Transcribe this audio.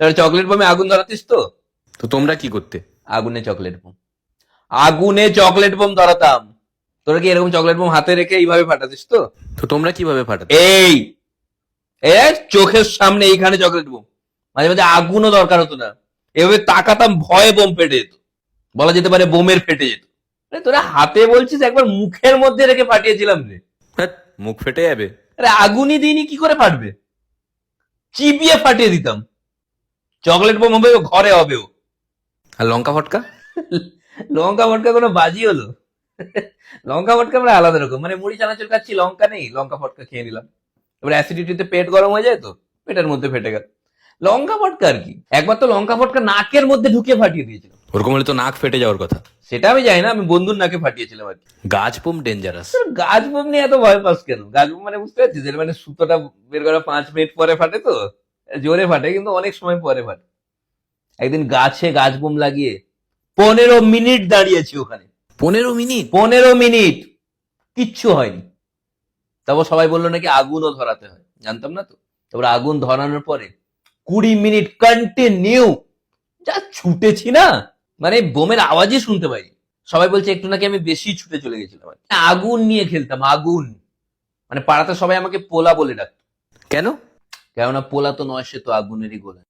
তাহলে চকলেট বোমে আগুন ধরাতিস তো? তো তোমরা কি করতে? আগুনে চকলেট বোম, আগুনে চকলেট বোম ধরাতাম। তোরা কি এরকম চকলেট বোম হাতে রেখে এইভাবে ফাটাতিস তো? তো তোমরা কিভাবে ফাটাতে? এই এই চোখের সামনে এইখানে চকলেট বোম, মাঝে মাঝে আগুনও দরকার হতো না, এভাবে তাকাতাম, ভয়ে বোম ফেটে যেত, বলা যেতে পারে বোমের ফেটে যেত। আরে তোরা হাতে বলছিস, একবার মুখের মধ্যে রেখে ফাটিয়েছিলাম রে। ধ্যাৎ, মুখ ফেটে যাবে। আরে আগুনই দিইনি, কি করে ফাটবে? চিবিয়ে ফাটিয়ে দিতাম। চকলেট বোম হবে, ও ঘরে হবে ও। আর লঙ্কা ফটকা? লঙ্কা ফটকা কোনো বাজি হলো? লঙ্কা ফটকা আমরা আলাদা রকম, মানে মুড়ি চানাচুর খাচ্ছি, লঙ্কা নেই, লঙ্কা ফটকা খেয়ে নিলাম। এবার অ্যাসিডিটিতে পেট গরম হয়ে যায়, তো পেটের মধ্যে ফেটে গেল। লঙ্কা ফটকা আর কি। একবার তো লঙ্কা ফটকা নাকের মধ্যে ঢুকিয়ে ফাটিয়ে দিয়েছিল। ওরকম হলে তো নাক ফেটে যাওয়ার কথা। সেটা আমি জানি না, আমি বন্ধুর নাকে ফাটিয়েছিলাম আর কি। গাছ বোম ডেঞ্জারাস। তোর গাছ বোম নিয়ে এত ভয় পাস কেন? গাছ বোম মানে বুঝতে পারছিস, এর মানে সুতোটা বের করা 5 মিনিট পরে ফাটে, তো জোরে ফাটে কিন্তু অনেক সময় পরে ফাটে। একদিন গাছে গাছ বোম লাগিয়ে 15 মিনিট দাঁড়িয়েছি ওখানে। 15 মিনিট? 15 মিনিট কিচ্ছু হয়নি। তারপর সবাই বললো নাকি আগুনও ধরাতে হয়, জানতাম না তো। তারপর আগুন ধরানোর পরে 20 মিনিট কন্টিনিউ যা ছুটেছি না, মানে বোমের আওয়াজই শুনতে পাই। সবাই বলছে একটু নাকি আমি বেশি ছুটে চলে গেছিলাম আর কি। আগুন নিয়ে খেলতাম, আগুন। মানে পাড়াতে সবাই আমাকে পোলা বলে ডাকতো। কেন? কেননা পোলা তো নয়, সে তো আগুনেরই গোলা।